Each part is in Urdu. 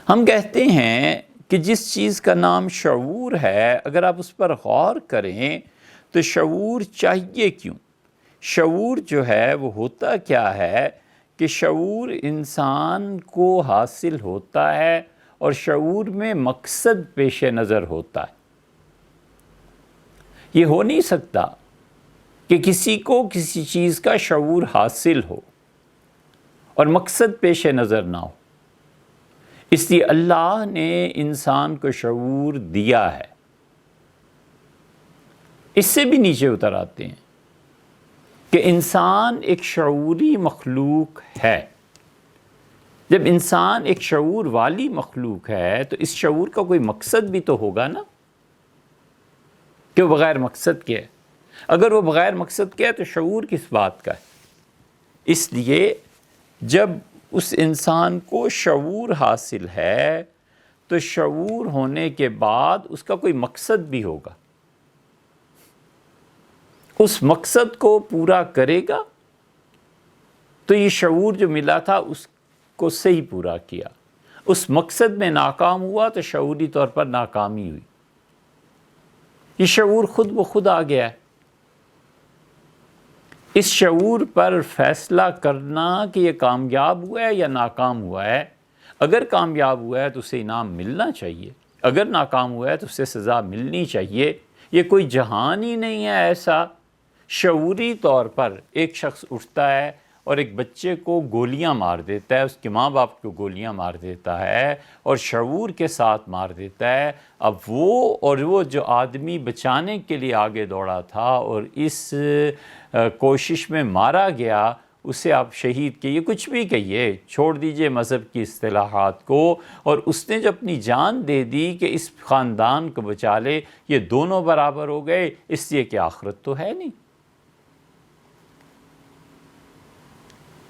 ہم کہتے ہیں کہ جس چیز کا نام شعور ہے، اگر آپ اس پر غور کریں تو شعور چاہیے کیوں؟ شعور جو ہے وہ ہوتا کیا ہے کہ شعور انسان کو حاصل ہوتا ہے اور شعور میں مقصد پیش نظر ہوتا ہے۔ یہ ہو نہیں سکتا کہ کسی کو کسی چیز کا شعور حاصل ہو اور مقصد پیش نظر نہ ہو۔ اس لیے اللہ نے انسان کو شعور دیا ہے۔ اس سے بھی نیچے اتر آتے ہیں کہ انسان ایک شعوری مخلوق ہے۔ جب انسان ایک شعور والی مخلوق ہے تو اس شعور کا کوئی مقصد بھی تو ہوگا نا، کہ وہ بغیر مقصد کے ہے۔ اگر وہ بغیر مقصد کے ہے تو شعور کس بات کا ہے؟ اس لیے جب اس انسان کو شعور حاصل ہے تو شعور ہونے کے بعد اس کا کوئی مقصد بھی ہوگا۔ اس مقصد کو پورا کرے گا تو یہ شعور جو ملا تھا اس کو صحیح پورا کیا۔ اس مقصد میں ناکام ہوا تو شعوری طور پر ناکامی ہوئی۔ یہ شعور خود بخود آ گیا ہے۔ اس شعور پر فیصلہ کرنا کہ یہ کامیاب ہوا ہے یا ناکام ہوا ہے۔ اگر کامیاب ہوا ہے تو اسے انعام ملنا چاہیے، اگر ناکام ہوا ہے تو اسے سزا ملنی چاہیے۔ یہ کوئی جہان ہی نہیں ہے ایسا۔ شعوری طور پر ایک شخص اٹھتا ہے اور ایک بچے کو گولیاں مار دیتا ہے، اس کے ماں باپ کو گولیاں مار دیتا ہے اور شعور کے ساتھ مار دیتا ہے۔ اب وہ جو آدمی بچانے کے لیے آگے دوڑا تھا اور اس کوشش میں مارا گیا، اسے آپ شہید کہیے، کچھ بھی کہیے، چھوڑ دیجئے مذہب کی اصطلاحات کو، اور اس نے جو اپنی جان دے دی کہ اس خاندان کو بچا لے، یہ دونوں برابر ہو گئے، اس لیے کہ آخرت تو ہے نہیں۔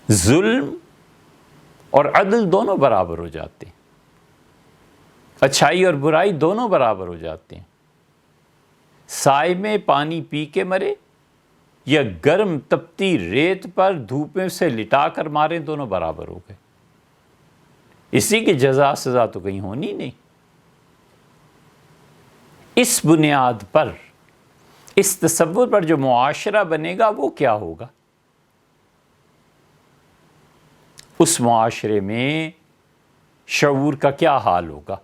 ظلم اور عدل دونوں برابر ہو جاتے ہیں، اچھائی اور برائی دونوں برابر ہو جاتے ہیں۔ سائے میں پانی پی کے مرے یا گرم تپتی ریت پر دھوپ میں سے لٹا کر مارے، دونوں برابر ہو گئے۔ اسی کی جزا سزا تو کہیں ہونی نہیں۔ اس بنیاد پر، اس تصور پر جو معاشرہ بنے گا وہ کیا ہوگا؟ اس معاشرے میں شعور کا کیا حال ہوگا؟